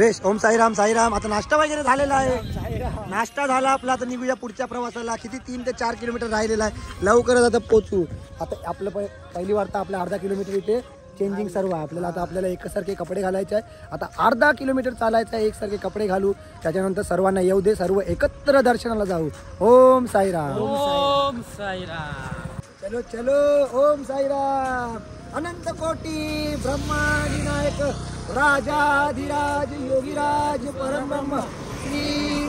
दिवेश ओम साईराम साईराम. आता नाश्ता वगैरे झालेला आहे, नाश्ता झाला आपला. आता निघूया पुढच्या प्रवासाला. किती 3 ते 4 किलोमीटर राहिलेला आहे, लवकरच आता पोचू. आता आपलं पहिली वार्ता आपल्या अर्धा किलोमीटर इथे चेंजिंग सर्व आहे आपल्याला. आता आपल्याला एकसारखे कपडे घालायचे आहे. आता अर्धा किलोमीटर चालायचं आहे, एकसारखे कपडे घालू. त्याच्यानंतर सर्वांना येऊ दे, सर्व एकत्र दर्शनाला जाऊ. ओम साईराम ओम साईराम. चलो चलो ओम साईराम. अनंत कोटी ब्रह्मांड नायक राजाधिराज योगीराज परमब्रह्म श्री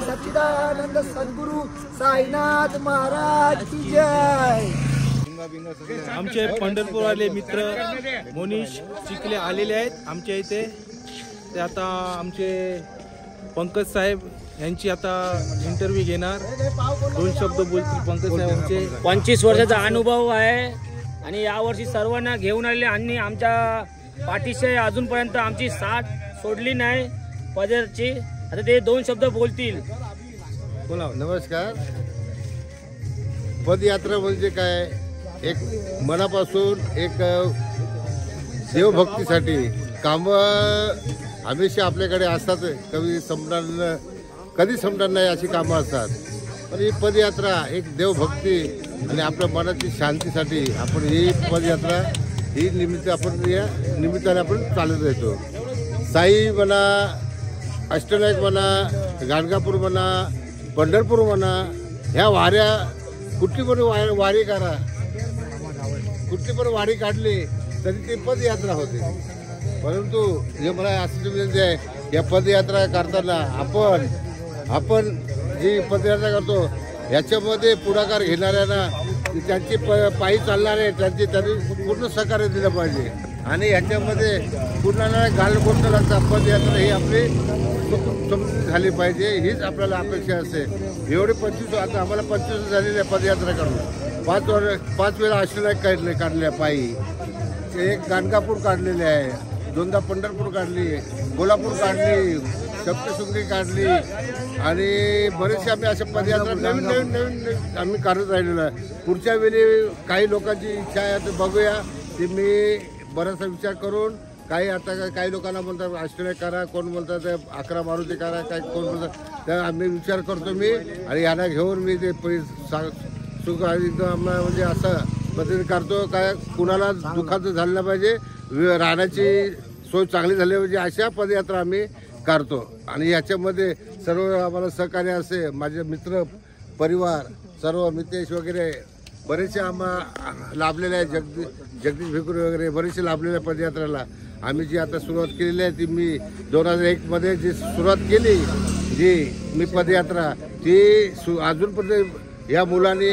सच्चिदानंद सद्गुरु साईनाथ महाराज की जय. आमचे पंढरपूरवाले मित्र मोनीश चिखले आलेले आहेत आमच्या इथे. ते आता आमचे पंकज साहेब यांची आता इंटरव्ह्यू घेणार. 2 शब्द बोलतील पंकज साहेबांचे. 25 वर्षाचा अनुभव आहे आणि यावर्षी सर्वांना घेऊन आले आणि आमच्या पाठीशी अजूनपर्यंत आमची साथ सोडली नाही पदरची. आता ते 2 शब्द बोलतील. बोला. नमस्कार. पदयात्रा म्हणजे काय, एक मनापासून एक देवभक्तीसाठी कामं हमेशा आपल्याकडे असतात. कधी संपणार नाही अशी कामं असतात. पण ही पदयात्रा एक देवभक्ती आणि आपल्या मनाची शांतीसाठी आपण ही पदयात्रा ही या निमित्ताने आपण चालत येतो. साई म्हणा, अष्टनायक म्हणा, गाणगापूर म्हणा, पंढरपूर म्हणा, ह्या वाऱ्या कुठली पण वारी करा, कुठली पण वारी काढली तरी ती पदयात्रा होते. परंतु हे मला असं विनंती आहे, या पदयात्रा करताना आपण जी पदयात्रा करतो याच्यामध्ये पुढाकार घेणाऱ्यांना, त्यांची पायी चालणारे त्यांनी पूर्ण सहकार्य दिलं पाहिजे. आणि ह्याच्यामध्ये पूर्ण गालबोट न लागता पदयात्रा ही आपली समजूत झाली पाहिजे, हीच आपल्याला अपेक्षा असते. एवढे 25 आता आम्हाला 25 झालेल्या पदयात्रा करून 5 वेळा अष्टनायक काढल्या पायी, एक गाणगापूर काढलेले आहे, 2दा पंढरपूर काढली, कोल्हापूर काढली, सप्तशृंगी काढली आणि बरेचसे आम्ही अशा पदयात्रा नवीन आम्ही करत राहिलेलो आहे. पुढच्या वेळी काही लोकांची इच्छा आहे तर बघूया. ते मी बराचसा विचार करून काही लोकांना म्हणतात अष्टनायक करा, कोण म्हणतात 11 मारुती करा, काय कोण म्हणतात, तर आम्ही विचार करतो मी. आणि यांना घेऊन मी ते सुख म्हणजे असं पद्धती करतो. काय कुणाला दुःखाचं झालं नाही पाहिजे, राहण्याची सोय चांगली झाली पाहिजे, अशा पदयात्रा आम्ही करतो. आणि याच्यामध्ये सर्व आम्हाला सहकार्य असे माझे मित्र परिवार सर्व मितेश वगैरे बरेचसे आम्हाला लाभलेले आहे. जगदीश भिकुरे वगैरे बरेचसे लाभलेले आहे पदयात्रेला. आम्ही जी आता सुरुवात केलेली आहे ती मी 2001 मध्ये जी सुरुवात केली, जी मी पदयात्रा ती अजूनपर्यंत या मुलांनी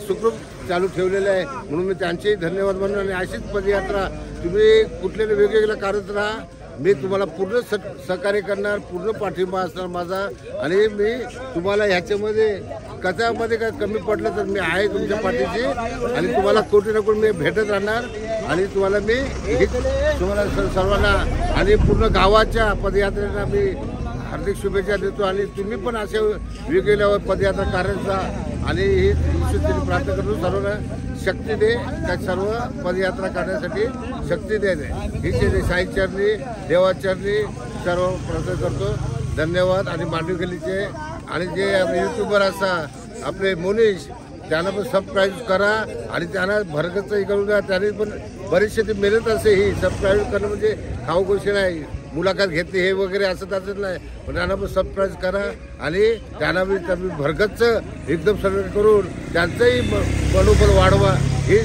सुखरूप चालू ठेवलेलं आहे. म्हणून मी त्यांचेही धन्यवाद म्हणून. आणि अशीच पदयात्रा तुम्ही कुठल्याही वेगवेगळ्या करत राहा. मी तुम्हाला पूर्ण सहकार्य करणार, पूर्ण पाठिंबा असणार माझा. आणि मी तुम्हाला ह्याच्यामध्ये कशामध्ये काय कमी पडलं तर मी आहे तुमच्या पाठीशी. आणि तुम्हाला कोटी ना कोटी मी भेटत राहणार. आणि तुम्हाला मी तुम्हाला सर्वांना आणि पूर्ण गावाच्या पदयात्रेला मी हार्दिक शुभेच्छा देतो. आणि तुम्ही पण अशा वेगवेगळ्या पदयात्रा करायचा आणि ही ईश्वराची प्रार्थना करून सर्वांना शक्ती दे, त्या सर्व पदयात्रा करण्यासाठी शक्ती दे. ही साईचरणी देवाचरणी सर्व प्रार्थना करतो. धन्यवाद. आणि मांडवीगलीचे आणि जे आपले युट्यूबर असतात आपले मोनीश, त्यांना पण सबस्क्राईब करा आणि त्यांना भरगतही करू द्या. त्यांनी पण बरेचसे ते मेहनत असे. ही सबस्क्राईब करणं म्हणजे खाऊ गोष्टी नाही, मुलाखत घेतली हे वगैरे असं त्याचं नाही. पण त्यांना पण सबस्क्राईब करा आणि त्यांना बी भरगतचं एकदम सर्व करून त्यांचंही मनोबल वाढवा, ही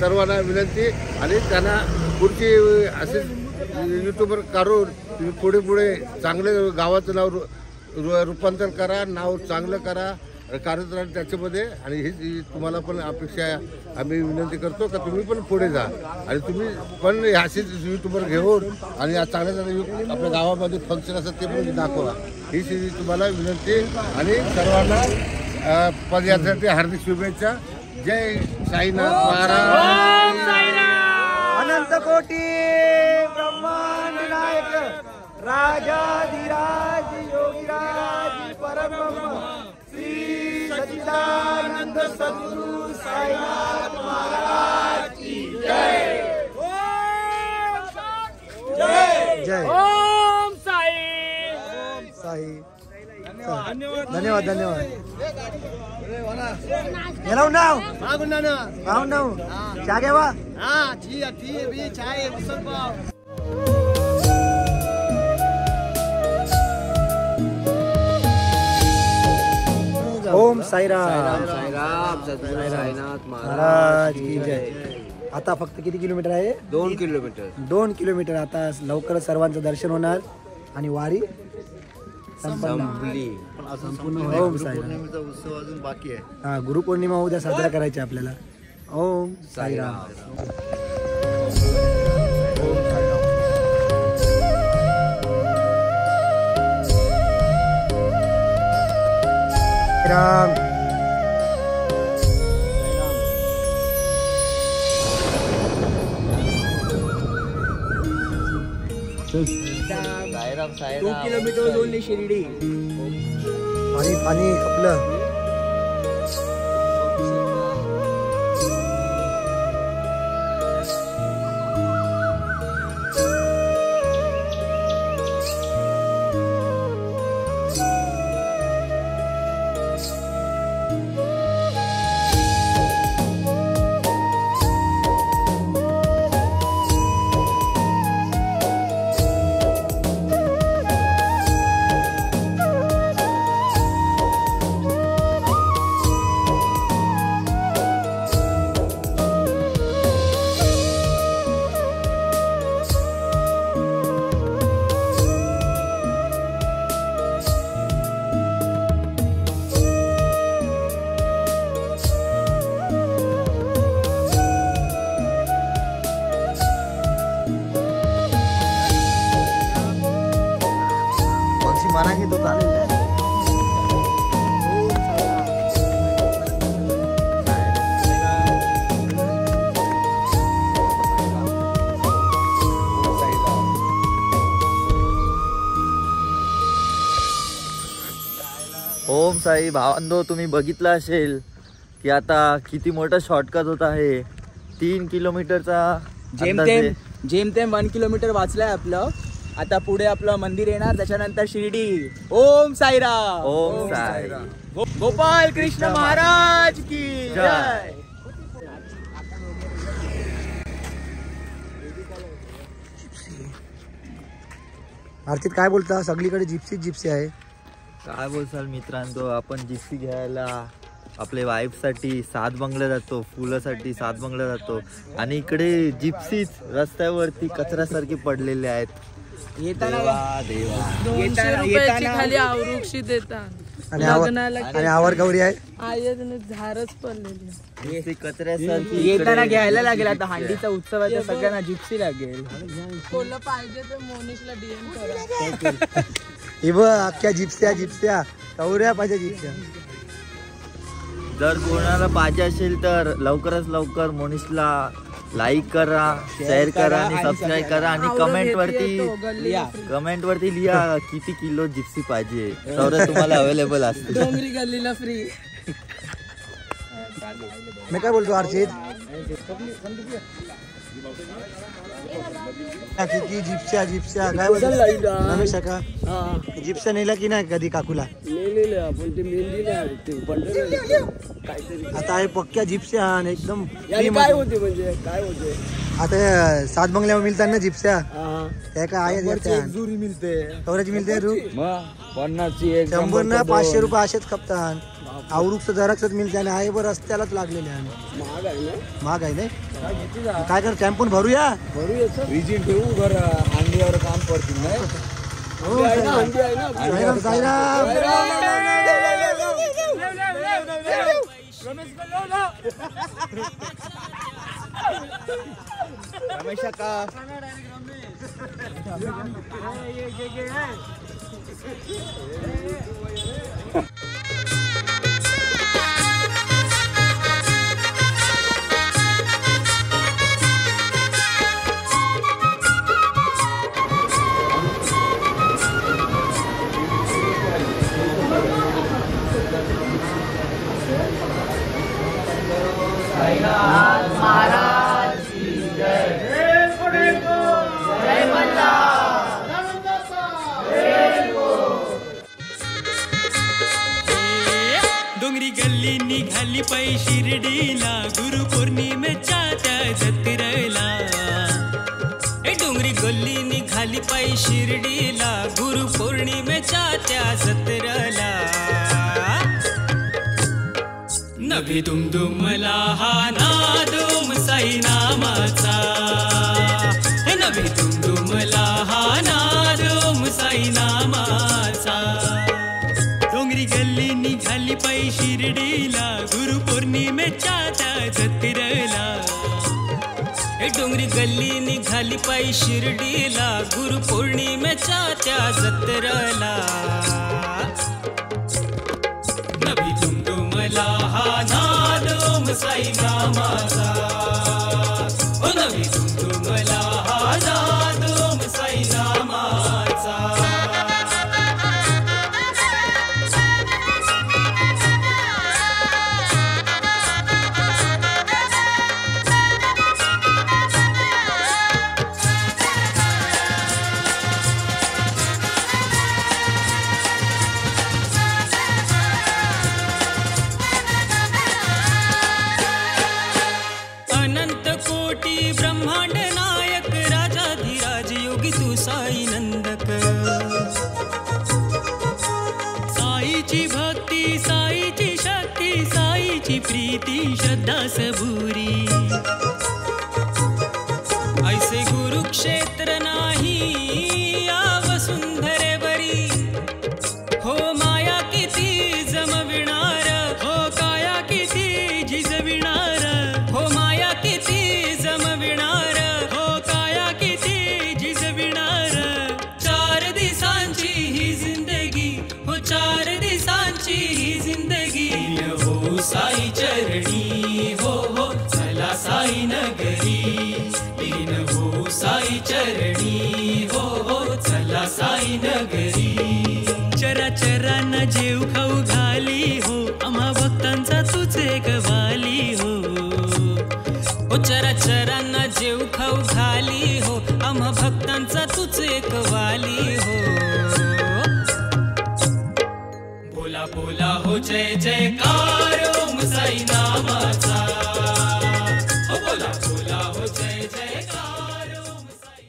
सर्वांना विनंती. आणि त्यांना पुढची असे युट्यूबर काढून तुम्ही पुढे चांगले गावाचं नाव रूपांतर करा, नाव चांगलं करा, कार्यरत राहा त्याच्यामध्ये. आणि ही तुम्हाला पण अपेक्षा आहे. आम्ही विनंती करतो का तुम्ही पण पुढे जा आणि तुम्ही पण असेच युट्यूबर घेऊन आणि चांगल्या चांगल्या आपल्या गावामध्ये फंक्शन असतात ते पण दाखवा, ही तुम्हाला विनंती. आणि सर्वांना पदयात्रेसाठी हार्दिक शुभेच्छा. जय साईनाथ महाराज. अनंत कोटी ब्रह्मांड नायक राजाधिराज योगीराज परमब्रह्म श्री सच्चिदानंद सद्गुरु साईनाथ महाराज की जय. जय जय. ओम साई. काही धन्यवाद धन्यवाद गेलाव नाव नाव चहा घ्यावा ओम साईराम महाराज की जय. आता फक्त किती किलोमीटर आहे? 2 किलोमीटर. आता लवकर सर्वांचं दर्शन होणार आणि वारी संपली. ओम साईराम. उत्सव अजून बाकी आहे. हा, गुरुपौर्णिमा उद्या साजरा करायची आपल्याला. ओम साईराम. Ram Sairam 2 kilometre only Shirdi. पाणी पाणी आपलं मना घेतो चालेल ना. ओम साई भावांनो, तुम्ही बघितलं असेल की आता किती मोठा शॉर्टकट होत आहे. 3 किलोमीटरचा जेमतेम 1 किलोमीटर वाचलंय आपलं. आता पुढे आपलं मंदिर येणार, त्याच्यानंतर शिर्डी. ओम साईराम. ओम साई. गोपाल कृष्ण महाराज की जय. अर्चित काय बोलता? सगळीकडे जिप्सी आहे. काय बोलसाल मित्रांनो, आपण जिप्सी घ्यायला आपल्या वाईफसाठी 7 बंगला जातो, फुलासाठी 7 बंगला जातो आणि इकडे जिप्सीच रस्त्यावरती कचऱ्यासारखे पडलेले आहेत. येताना खाली आवृक्षी देतात आणि आवर गौरी आहे. झाडच पडलेली ते कचऱ्यासारखी येताना घ्यायला लागेल. आता हांडीचा उत्सव आहे, सगळ्यांना जिप्सी लागेल. कोणला पाहिजे तर मोनिशला DM करा. हे बघ, अख्ख्या जिप्स्या गौऱ्या पाहिजे जिप्स्या. जर कोणाला पाहिजे असेल तर लवकरात लवकर मोनिशला लाईक करा, शेअर करा आणि सबस्क्राईब करा आणि कमेंट वरती लिहा किती किलो जिप्सी पाहिजे. तर तुम्हाला अवेलेबल असते. डोंगरी गल्लीला फ्री. मी काय बोलतो अर्चित, किती जिप्स्या काय बोलतो रमेश का? जिप्स्या नेल्या की नाही कधी काकूला? आता आहे पक्क्या जिप्स्या एकदम काय होते म्हणजे काय होते. आता 7 बंगल्यावर मिळतात ना जिप्स्या, त्या काय आहे जुरी मिळते, कवराची मिळते. 50ची 100 ना 500 रुपये असेच खपतात. आवरूक जराच मिळते आणि आहे बरं रस्त्यालाच लागलेले आहे. महाग आहे नाही. काय कर, टॅम्पून भरूया विजिन ठेवू घर हांडीवर काम पडतील नाही. साईराम साईराम. रमेश का निघाली पायी शिर्डीला गुरु पौर्णिमेच्या त्या जत्रेला. डोंगरी गल्ली निघाली पायी शिर्डीला गुरु पौर्णिमेच्या त्या जत्रेला. नभी दुमदुमला हा नाद ओम साई नामाचा. नभी दुमदुमला हा नाद ओम साई नामाचा. डोंगरी गल्ली निघाली पायी शिर्डीला गुरु पौर्णिमेच्या त्या जत्रेला. डोंगरी गल्ली निघाली पायी शिर्डीला गुरु पौर्णिमेच्या त्या जत्रेला. नभी दुमदुमला हा नाद ओम साई नामाचा. नभी दुमदुमला हा नाद ओम साई नामाचा. अनंत कोटी ब्रह्मांड नायक राजाधिराज योगी तू साई नंदक. साईची भक्ती साईची शक्ती साईची प्रीती श्रद्धा सबुरी. ऐसे गुरुक्षेत्र नाही या वसुंधरेवरी. हो माया किती जमविणार हो काया किती झिजविणार. हो माया किती जमविणार हो काया किती झिजविणार. 4 दिवसांची ही जिंदगी हो 4 दिवसांची ही जिंदगी. हो साई चरणी हो हो चला साई नगरी. लीन हो साई चरणी हो हो चला साई नगरी. चराचरांना जेव खाऊ घाली हो आम्हा भक्तांचा तुझ एक वाली हो. हो चराचरांना जेव खाऊ घाली हो आम्हा भक्तांचा तुझ एक वाली हो. बोला बोला हो जय जयकार ओम साई नामाचा. हो बोला बोला हो जय जयकार ओम साई.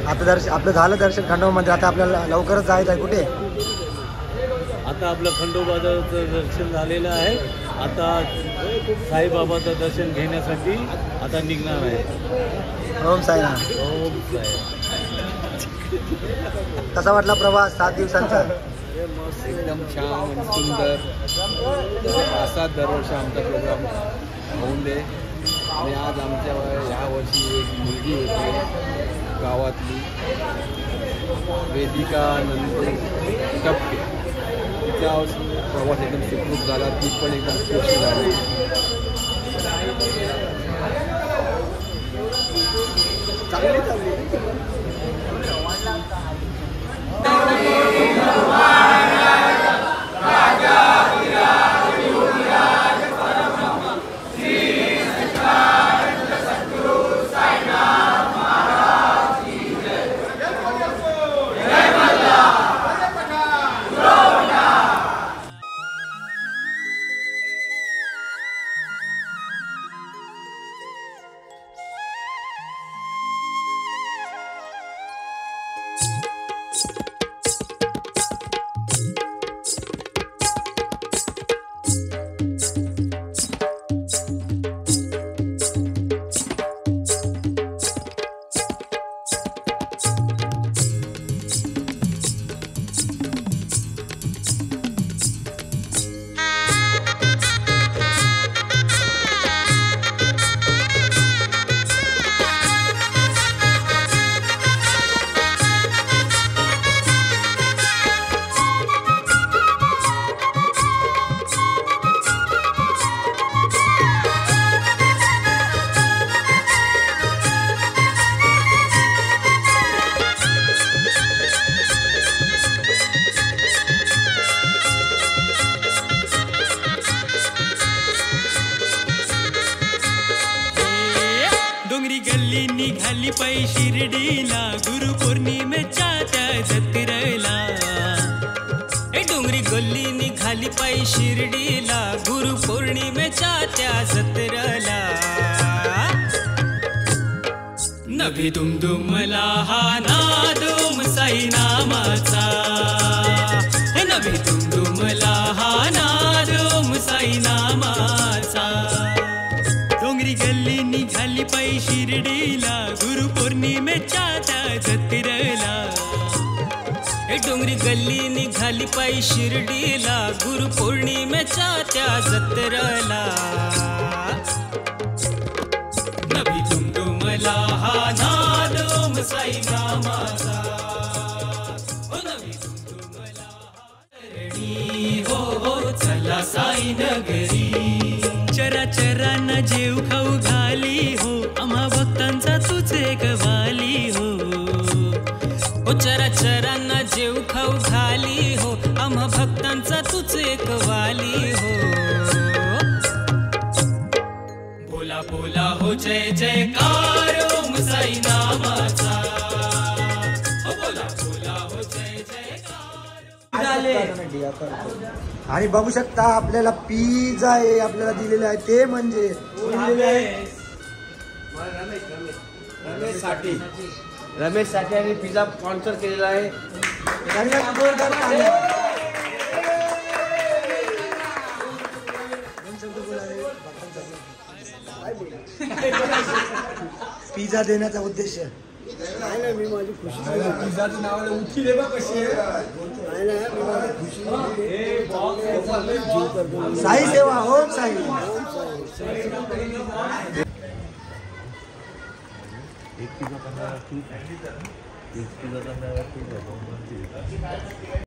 आता आपलं झालं दर्शन खंडोबा मंदिर. आता आपल्याला लवकरच जायचं आहे. कुठे? आता आपलं खंडोबाचं दर्शन झालेलं आहे. आता साईबाबाचं दर्शन घेण्यासाठी आता निघणार आहे. ओम साईनाथ. ओम साई. कसा वाटला प्रवास 7 दिवसांचा? एकदम छान आणि सुंदर. असा दरवर्षी आमचा प्रोग्राम होऊन दे. आणि आज आमच्या ह्या वर्षी एक मुलगी होती गावातली वेदिका नंदू टपके. तिचा प्रवास एकदम सुखरूप झाला. ती पण एकदम खुश झाली. शिर्डीला गुरुपौर्णिमेच्या त्या जत्रेला डोंगरी गल्ली निघाली पायी शिर्डीला गुरुपौर्णिमेच्या त्या जत्रेला नभी दुमदुमला हा नाद ओम साई नामाचा नभी दुमदुमला हा नाद ओम साई नामाचा डोंगरी गल्ली निघाली पायी शिर्डीला गुरुपौर्णिमेच्या त्या जत्रेला डोंगरी गल्ली निघाली पायी शिर्डीला गुरुपौर्णिमेच्या त्या जत्रेला नभी दुमदुमला हा नाद ओम साई नामाचा नभी दुमदुमला हो हो चला साई नगरी चराचरांना जेव खाऊ घाली हो आम्हा भक्तांचा तुझे गवाली हो चराचरांना जेव खाऊ घाली हो आम्हा भक्तांचा तुझे कवाली हो बोला बोला हो जय जयकार ओम साई नामाचा बोला बोला हो जय जयकार आणि बघू शकता आपल्याला पिझ्झा आहे आपल्याला दिलेलं आहे ते म्हणजे रमेश साठी आणि पिझ्झा स्पॉन्सर केलेला आहे. पिझ्झा देण्याचा उद्देश नाही ना, मी माझी खुशी पिझ्झाचं नावाला उठी रे बा कशी नाही ना, मी माझी खुशी साई सेवा ओम साई. एक पिझ्झा 15 ठीक आहे, एक पिझ्झा 15 ठीक आहे.